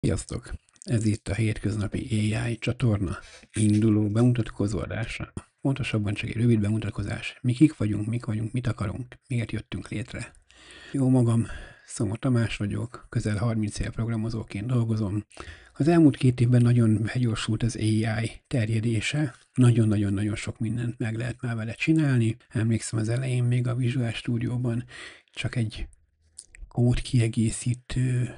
Sziasztok! Ez itt a hétköznapi AI csatorna induló bemutatkozó adása. Pontosabban csak egy rövid bemutatkozás. Mi kik vagyunk, mik vagyunk, mit akarunk, miért jöttünk létre. Jó magam, Szomor Tamás vagyok, közel 30 éve programozóként dolgozom. Az elmúlt 2 évben nagyon begyorsult az AI terjedése, nagyon-nagyon-nagyon sok mindent meg lehet már vele csinálni. Emlékszem, az elején még a Visual Studio-ban csak egy kódkiegészítő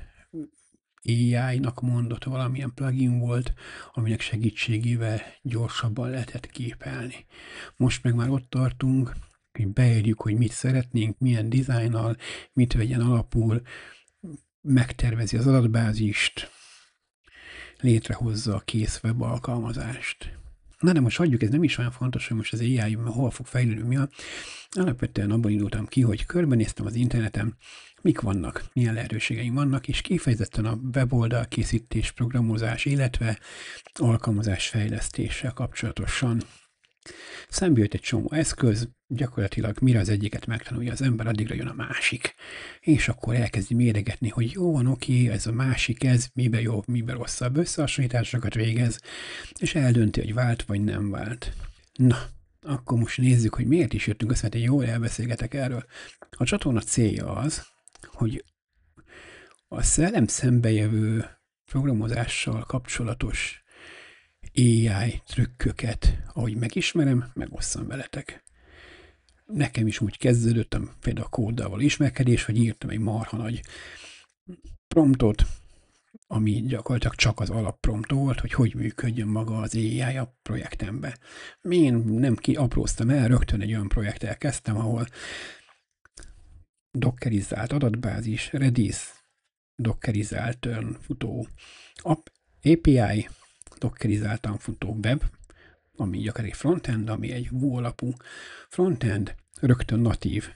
AI-nak mondott valamilyen plugin volt, aminek segítségével gyorsabban lehetett képelni. Most meg már ott tartunk, hogy beírjuk, hogy mit szeretnénk, milyen dizájnnal, mit vegyen alapul, megtervezi az adatbázist, létrehozza a kész web alkalmazást. Na de most hagyjuk, ez nem is olyan fontos, hogy most az AI hol fog fejlődni, mi a... Alapvetően abban indultam ki, hogy körbenéztem az interneten, mik vannak, milyen lehetőségeim vannak, és kifejezetten a weboldal készítés, programozás, illetve alkalmazás fejlesztéssel kapcsolatosan. Szembe jött egy csomó eszköz, gyakorlatilag mire az egyiket megtanulja az ember, addigra jön a másik. És akkor elkezdi méregetni, hogy jó van, oké, ez a másik, ez miben jobb, miben rosszabb, összehasonlításokat végez, és eldönti, hogy vált vagy nem vált. Na, akkor most nézzük, hogy miért is jöttünk össze, mert én jól elbeszélgetek erről. A csatorna célja az, hogy a szellem szembejövő programozással kapcsolatos AI trükköket, ahogy megismerem, megosszam veletek. Nekem is úgy kezdődött, például a kóddal való ismerkedés, hogy írtam egy marha nagy promptot, ami gyakorlatilag csak az alapprompt volt, hogy működjön maga az AI a projektembe. Én nem apróztam el, rögtön egy olyan projekttel kezdtem, ahol dockerizált adatbázis, Redis, dockerizált futó API, dockerizáltan futó web, ami gyakorlatilag frontend, ami egy Vue alapú frontend, rögtön natív,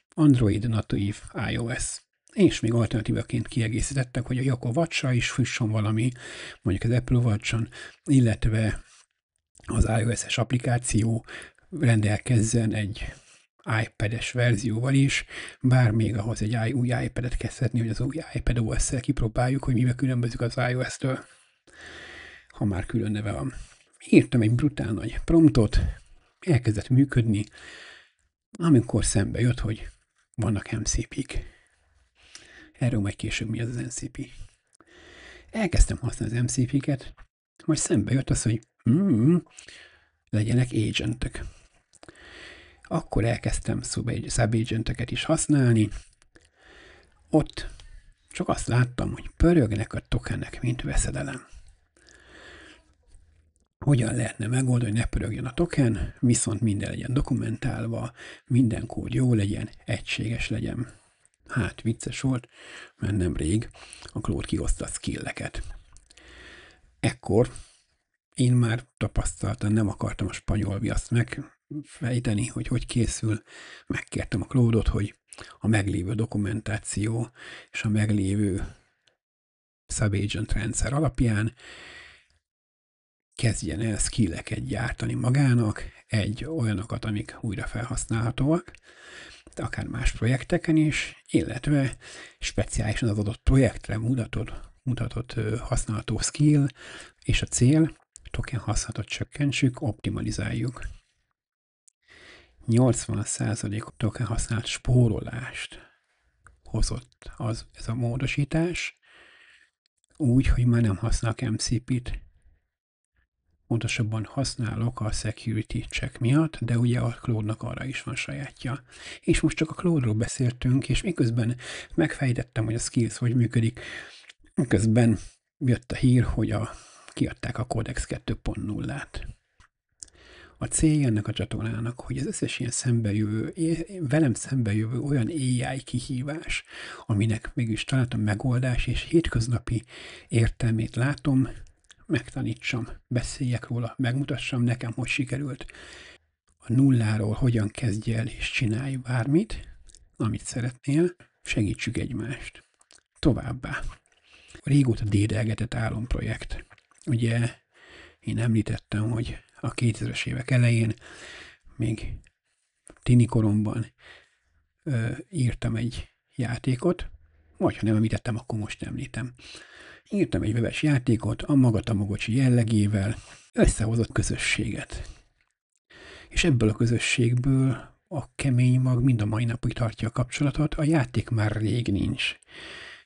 Android, natív, iOS. És még alternatívaként kiegészítettek, hogy a Watch-ra is fusson valami, mondjuk az Apple Watch-on, illetve az iOS-es applikáció rendelkezzen egy iPad-es verzióval is, bár még ahhoz egy új iPad-et kell szedni, hogy az új iPad OS-szel kipróbáljuk, hogy mivel különbözik az iOS-től, ha már külön neve van. Írtam egy brutál nagy promptot, elkezdett működni, amikor szembe jött, hogy vannak MCP-k. Erről majd később mi az az MCP. Elkezdtem használni az MCP-ket, majd szembe jött az, hogy legyenek agentek. Akkor elkezdtem sub-agenteket is használni. Ott csak azt láttam, hogy pörögnek a tokenek, mint veszedelem. Hogyan lehetne megoldani, hogy ne pörögjön a token, viszont minden legyen dokumentálva, minden kód jó legyen, egységes legyen. Hát vicces volt, mert nemrég a Claude kihozta a skilleket. Ekkor én már tapasztaltan nem akartam a spanyol viaszt megfejteni, hogy készül. Megkértem a Claude-ot, hogy a meglévő dokumentáció és a meglévő subagent rendszer alapján kezdjen el skilleket gyártani magának, olyanokat, amik újra felhasználhatóak, de akár más projekteken is, illetve speciálisan az adott projektre mutatott használható skill, és a cél, token használatot csökkentsük, optimalizáljuk. 80% token használat spórolást hozott ez a módosítás, úgy, hogy már nem használok MCP-t. Pontosabban használok a security check miatt, de ugye a Claude-nak arra is van sajátja. És most csak a Claude-ról beszéltünk, és miközben megfejtettem, hogy a skills hogy működik, miközben jött a hír, hogy kiadták a Codex 2.0-át. A célja ennek a csatornának, hogy az összes ilyen velem szembejövő olyan AI kihívás, aminek mégis találtam megoldás, és hétköznapi értelmét látom, megtanítsam, beszéljek róla, megmutassam nekem, hogy sikerült. A nulláról hogyan kezdj el és csinálj bármit, amit szeretnél, segítsük egymást. Továbbá. A régóta dédelgetett álomprojekt. Ugye én említettem, hogy a 2000-es évek elején, még tini koromban írtam egy játékot, vagy ha nem említettem, akkor most említem. Írtam egy webes játékot a maga Tamagocsi jellegével, összehozott közösséget. És ebből a közösségből a kemény mag mind a mai napig tartja a kapcsolatot, a játék már rég nincs.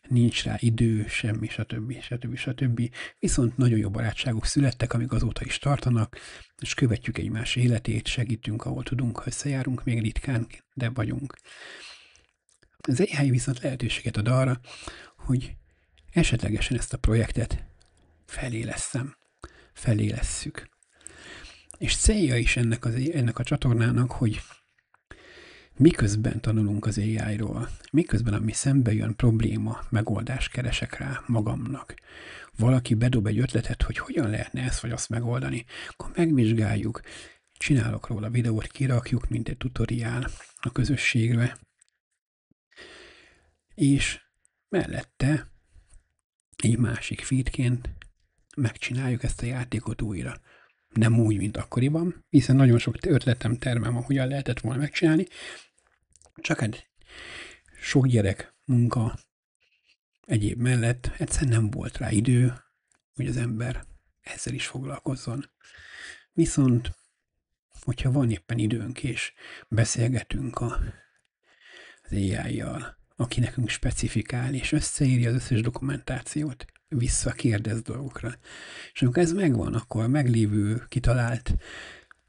Nincs rá idő, semmi, stb. Viszont nagyon jó barátságok születtek, amik azóta is tartanak, és követjük egymás életét, segítünk, ahol tudunk, összejárunk, még ritkán, de vagyunk. Az AI viszont lehetőséget ad arra, hogy esetlegesen ezt a projektet felélesszük. És célja is ennek a csatornának, hogy miközben tanulunk az AI-ról, miközben ami szembe jön probléma, megoldást keresek rá magamnak, valaki bedob egy ötletet, hogy hogyan lehetne ezt vagy azt megoldani, akkor megvizsgáljuk, csinálok róla videót, kirakjuk, mint egy tutoriál a közösségre, és mellette egy másik feedként megcsináljuk ezt a játékot újra. Nem úgy, mint akkoriban, hiszen nagyon sok ötletem, tervem van, hogyan lehetett volna megcsinálni, csak hát sok gyerek, munka, egyéb mellett egyszerűen nem volt rá idő, hogy az ember ezzel is foglalkozzon. Viszont, hogyha van éppen időnk, és beszélgetünk az AI-jal, aki nekünk specifikál, és összeírja az összes dokumentációt, visszakérdez dolgokra. És amikor ez megvan, akkor a meglévő, kitalált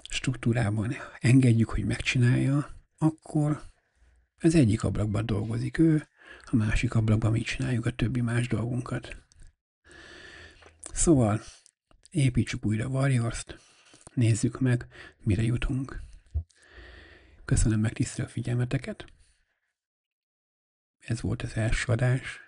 struktúrában engedjük, hogy megcsinálja, akkor az egyik ablakban dolgozik ő, a másik ablakban mi csináljuk a többi más dolgunkat. Szóval építsük újra Warriors-t, nézzük meg, mire jutunk. Köszönöm megtisztelő figyelmeteket. Ez volt az első adás.